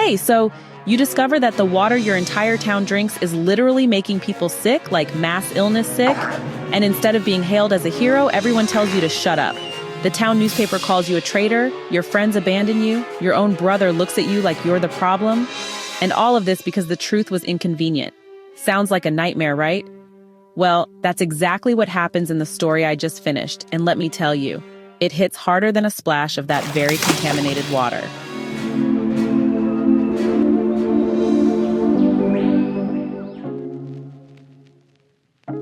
Hey, so you discover that the water your entire town drinks is literally making people sick, like mass illness sick, and instead of being hailed as a hero, everyone tells you to shut up. The town newspaper calls you a traitor, your friends abandon you, your own brother looks at you like you're the problem, and all of this because the truth was inconvenient. Sounds like a nightmare, right? Well, that's exactly what happens in the story I just finished, and let me tell you, it hits harder than a splash of that very contaminated water.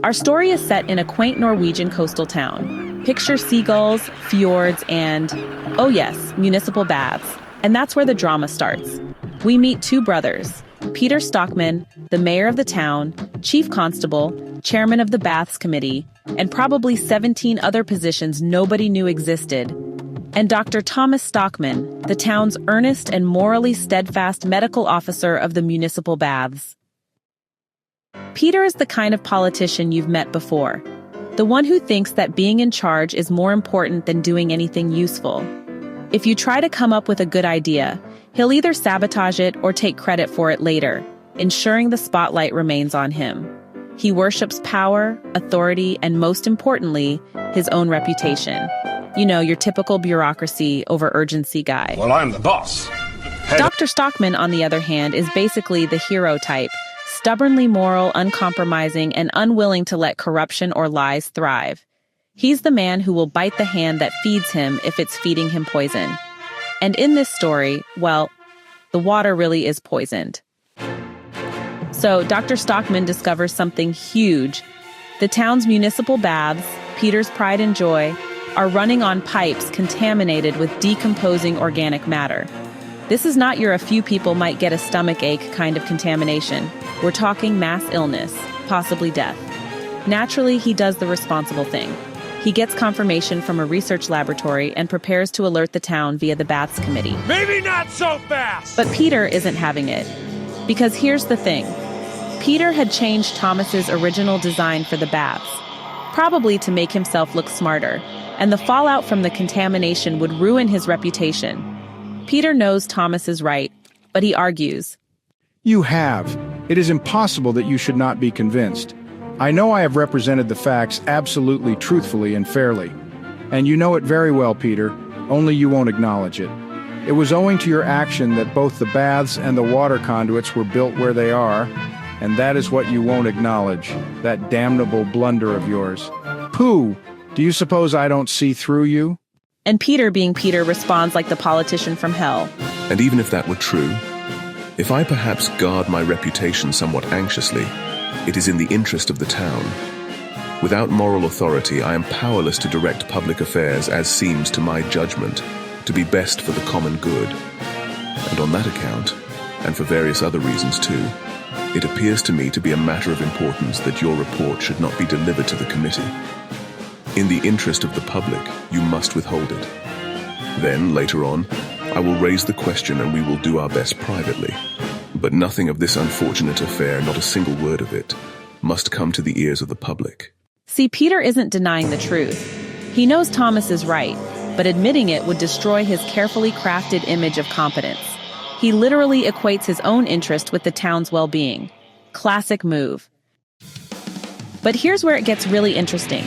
Our story is set in a quaint Norwegian coastal town. Picture seagulls, fjords, and, oh yes, municipal baths. And that's where the drama starts. We meet two brothers, Peter Stockmann, the mayor of the town, chief constable, chairman of the baths committee, and probably 17 other positions nobody knew existed, and Dr. Thomas Stockmann, the town's earnest and morally steadfast medical officer of the municipal baths. Peter is the kind of politician you've met before. The one who thinks that being in charge is more important than doing anything useful. If you try to come up with a good idea, he'll either sabotage it or take credit for it later, ensuring the spotlight remains on him. He worships power, authority, and most importantly, his own reputation. You know, your typical bureaucracy over urgency guy. Well, I'm the boss. Dr. Stockmann, on the other hand, is basically the hero type. Stubbornly moral, uncompromising, and unwilling to let corruption or lies thrive. He's the man who will bite the hand that feeds him if it's feeding him poison. And in this story, well, the water really is poisoned. So Dr. Stockmann discovers something huge. The town's municipal baths, Peter's pride and joy, are running on pipes contaminated with decomposing organic matter. This is not your a few people might get a stomach ache kind of contamination. We're talking mass illness, possibly death. Naturally, he does the responsible thing. He gets confirmation from a research laboratory and prepares to alert the town via the baths committee. Maybe not so fast! But Peter isn't having it. Because here's the thing. Peter had changed Thomas's original design for the baths, probably to make himself look smarter, and the fallout from the contamination would ruin his reputation. Peter knows Thomas is right, but he argues. You have. It is impossible that you should not be convinced. I know I have represented the facts absolutely truthfully and fairly. And you know it very well, Peter, only you won't acknowledge it. It was owing to your action that both the baths and the water conduits were built where they are, and that is what you won't acknowledge, that damnable blunder of yours. Pooh! Do you suppose I don't see through you? And Peter, being Peter, responds like the politician from hell. And even if that were true, if I perhaps guard my reputation somewhat anxiously, it is in the interest of the town. Without moral authority, I am powerless to direct public affairs as seems to my judgment to be best for the common good. And on that account, and for various other reasons too, it appears to me to be a matter of importance that your report should not be delivered to the committee. In the interest of the public, you must withhold it. Then, later on, I will raise the question and we will do our best privately. But nothing of this unfortunate affair, not a single word of it, must come to the ears of the public. See, Peter isn't denying the truth. He knows Thomas is right, but admitting it would destroy his carefully crafted image of competence. He literally equates his own interest with the town's well-being. Classic move. But here's where it gets really interesting.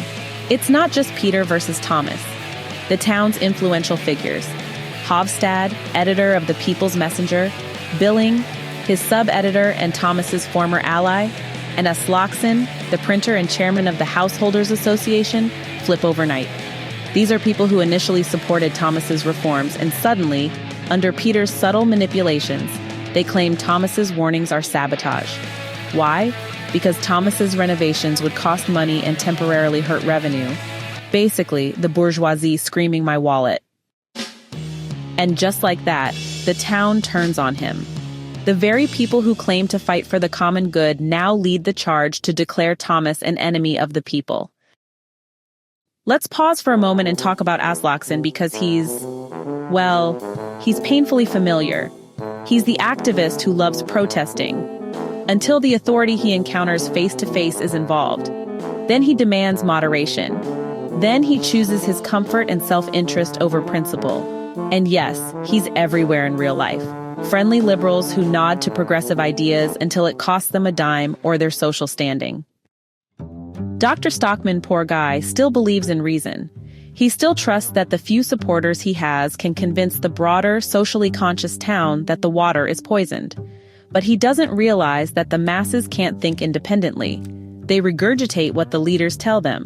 It's not just Peter versus Thomas. The town's influential figures. Hovstad, editor of the People's Messenger, Billing, his sub-editor and Thomas's former ally, and Aslaksen, the printer and chairman of the Householders Association, flip overnight. These are people who initially supported Thomas's reforms, and suddenly, under Peter's subtle manipulations, they claim Thomas's warnings are sabotage. Why? Because Thomas's renovations would cost money and temporarily hurt revenue. Basically, the bourgeoisie screaming my wallet. And just like that, the town turns on him. The very people who claim to fight for the common good now lead the charge to declare Thomas an enemy of the people. Let's pause for a moment and talk about Aslaksen because he's painfully familiar. He's the activist who loves protesting, until the authority he encounters face-to-face is involved. Then he demands moderation. Then he chooses his comfort and self-interest over principle. And yes, he's everywhere in real life. friendly liberals who nod to progressive ideas until it costs them a dime or their social standing. Dr. Stockmann, poor guy, still believes in reason. He still trusts that the few supporters he has can convince the broader, socially conscious town that the water is poisoned. But he doesn't realize that the masses can't think independently. They regurgitate what the leaders tell them.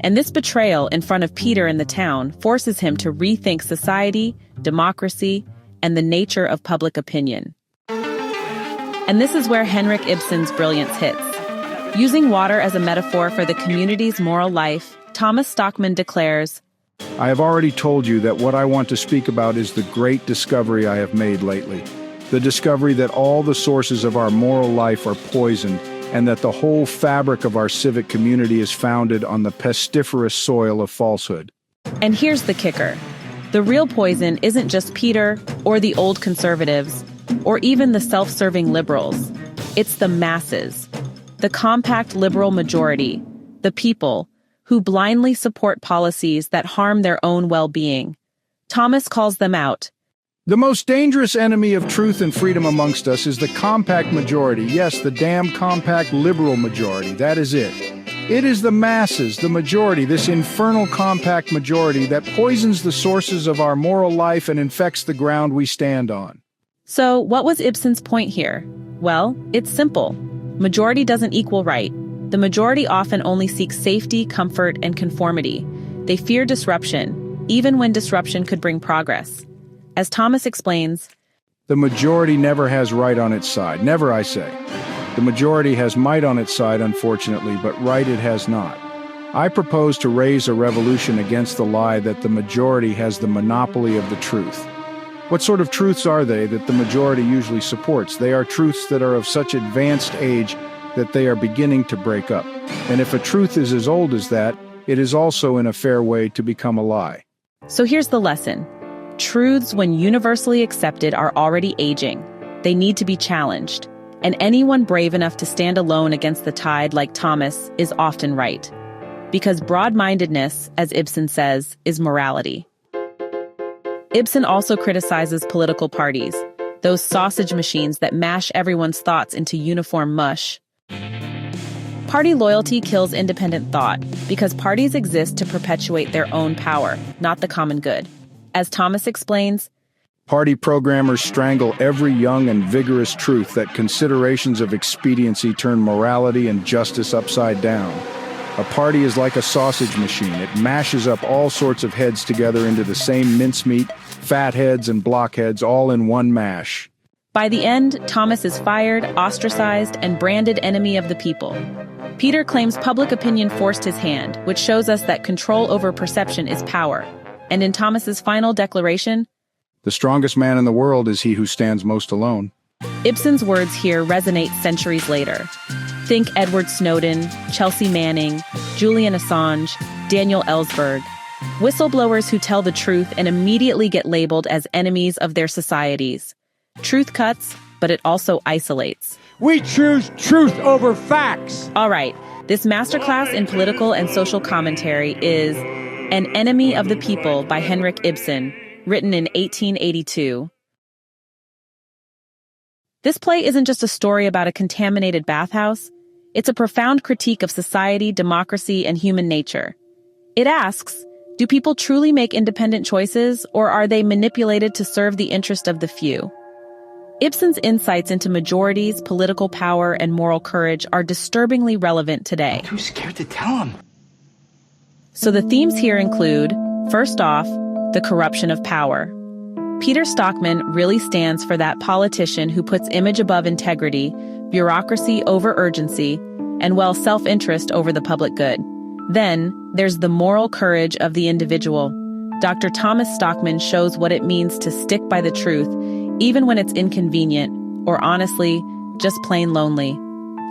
And this betrayal in front of Peter and the town forces him to rethink society, democracy, and the nature of public opinion. And this is where Henrik Ibsen's brilliance hits. Using water as a metaphor for the community's moral life, Thomas Stockmann declares, I have already told you that what I want to speak about is the great discovery I have made lately. The discovery that all the sources of our moral life are poisoned, and that the whole fabric of our civic community is founded on the pestiferous soil of falsehood. And here's the kicker. The real poison isn't just Peter or the old conservatives, or even the self-serving liberals. It's the masses, the compact liberal majority, the people who blindly support policies that harm their own well-being. Thomas calls them out. The most dangerous enemy of truth and freedom amongst us is the compact majority. Yes, the damn compact liberal majority. That is it. It is the masses, the majority, this infernal compact majority that poisons the sources of our moral life and infects the ground we stand on. So, what was Ibsen's point here? Well, it's simple. Majority doesn't equal right. The majority often only seeks safety, comfort, and conformity. They fear disruption, even when disruption could bring progress. As Thomas explains, the majority never has right on its side. Never, I say. The majority has might on its side, unfortunately, but right it has not. I propose to raise a revolution against the lie that the majority has the monopoly of the truth. What sort of truths are they that the majority usually supports? They are truths that are of such advanced age that they are beginning to break up. And if a truth is as old as that, it is also in a fair way to become a lie. So here's the lesson. Truths, when universally accepted, are already aging. They need to be challenged. And anyone brave enough to stand alone against the tide like Thomas is often right. Because broad-mindedness, as Ibsen says, is morality. Ibsen also criticizes political parties, those sausage machines that mash everyone's thoughts into uniform mush. Party loyalty kills independent thought, because parties exist to perpetuate their own power, not the common good. As Thomas explains, party programmers strangle every young and vigorous truth that considerations of expediency turn morality and justice upside down. A party is like a sausage machine. It mashes up all sorts of heads together into the same mincemeat, fatheads and blockheads, all in one mash. By the end, Thomas is fired, ostracized, and branded enemy of the people. Peter claims public opinion forced his hand, which shows us that control over perception is power. And in Thomas's final declaration, the strongest man in the world is he who stands most alone. Ibsen's words here resonate centuries later. Think Edward Snowden, Chelsea Manning, Julian Assange, Daniel Ellsberg. Whistleblowers who tell the truth and immediately get labeled as enemies of their societies. Truth cuts, but it also isolates. We choose truth over facts. All right, this masterclass in political and social commentary is An Enemy of the People by Henrik Ibsen, written in 1882. This play isn't just a story about a contaminated bathhouse. It's a profound critique of society, democracy, and human nature. It asks, do people truly make independent choices, or are they manipulated to serve the interest of the few? Ibsen's insights into majorities, political power, and moral courage are disturbingly relevant today. I'm too scared to tell him. So the themes here include, first off, the corruption of power. Peter Stockmann really stands for that politician who puts image above integrity, bureaucracy over urgency, and, well, self-interest over the public good. Then, there's the moral courage of the individual. Dr. Thomas Stockmann shows what it means to stick by the truth, even when it's inconvenient, or honestly, just plain lonely.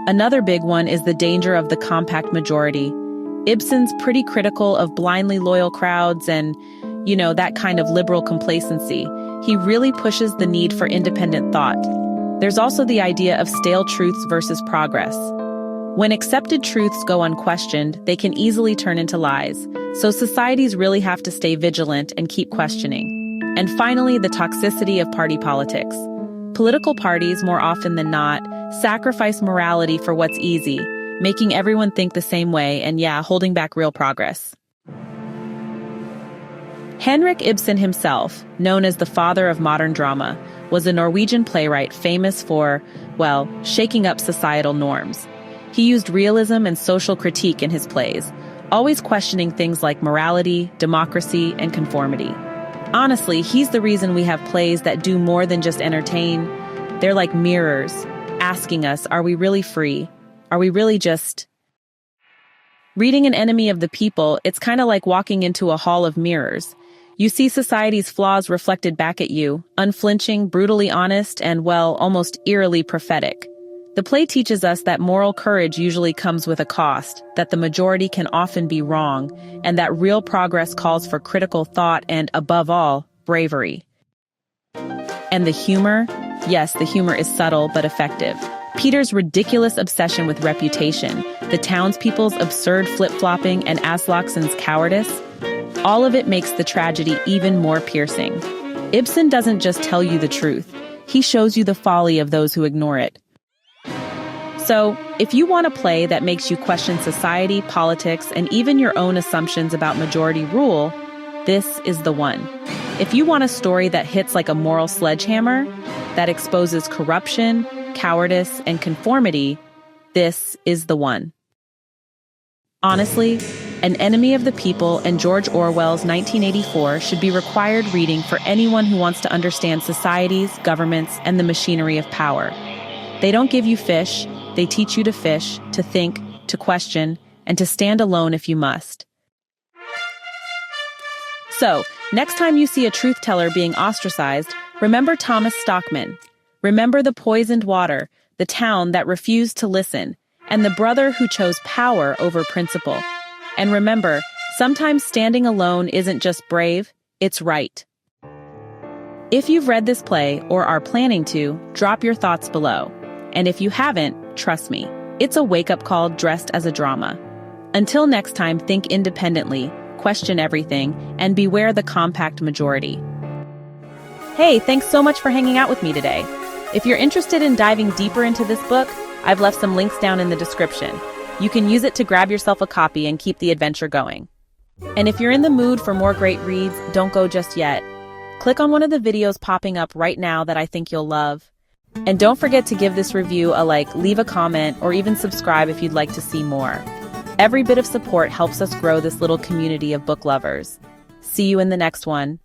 Another big one is the danger of the compact majority. Ibsen's pretty critical of blindly loyal crowds and, that kind of liberal complacency. He really pushes the need for independent thought. There's also the idea of stale truths versus progress. When accepted truths go unquestioned, they can easily turn into lies. So societies really have to stay vigilant and keep questioning. And finally, the toxicity of party politics. Political parties, more often than not, sacrifice morality for what's easy, making everyone think the same way and, holding back real progress. Henrik Ibsen himself, known as the father of modern drama, was a Norwegian playwright famous for, shaking up societal norms. He used realism and social critique in his plays, always questioning things like morality, democracy, and conformity. Honestly, he's the reason we have plays that do more than just entertain. They're like mirrors, asking us, are we really free? Are we really just... Reading An Enemy of the People, it's kind of like walking into a hall of mirrors. You see society's flaws reflected back at you, unflinching, brutally honest, and, almost eerily prophetic. The play teaches us that moral courage usually comes with a cost, that the majority can often be wrong, and that real progress calls for critical thought and, above all, bravery. And the humor? Yes, the humor is subtle but effective. Peter's ridiculous obsession with reputation, the townspeople's absurd flip-flopping, and Aslaksen's cowardice, all of it makes the tragedy even more piercing. Ibsen doesn't just tell you the truth, he shows you the folly of those who ignore it. So, if you want a play that makes you question society, politics, and even your own assumptions about majority rule, this is the one. If you want a story that hits like a moral sledgehammer, that exposes corruption, cowardice, and conformity, this is the one. Honestly, An Enemy of the People and George Orwell's 1984 should be required reading for anyone who wants to understand societies, governments, and the machinery of power. They don't give you fish, they teach you to fish, to think, to question, and to stand alone if you must. So, next time you see a truth teller being ostracized, remember Thomas Stockmann. Remember the poisoned water, the town that refused to listen, and the brother who chose power over principle. And remember, sometimes standing alone isn't just brave, it's right. If you've read this play or are planning to, drop your thoughts below. And if you haven't, trust me, it's a wake-up call dressed as a drama. Until next time, think independently, question everything, and beware the compact majority. Hey, thanks so much for hanging out with me today. If you're interested in diving deeper into this book, I've left some links down in the description. You can use it to grab yourself a copy and keep the adventure going. And if you're in the mood for more great reads, don't go just yet. Click on one of the videos popping up right now that I think you'll love. And don't forget to give this review a like, leave a comment, or even subscribe if you'd like to see more. Every bit of support helps us grow this little community of book lovers. See you in the next one.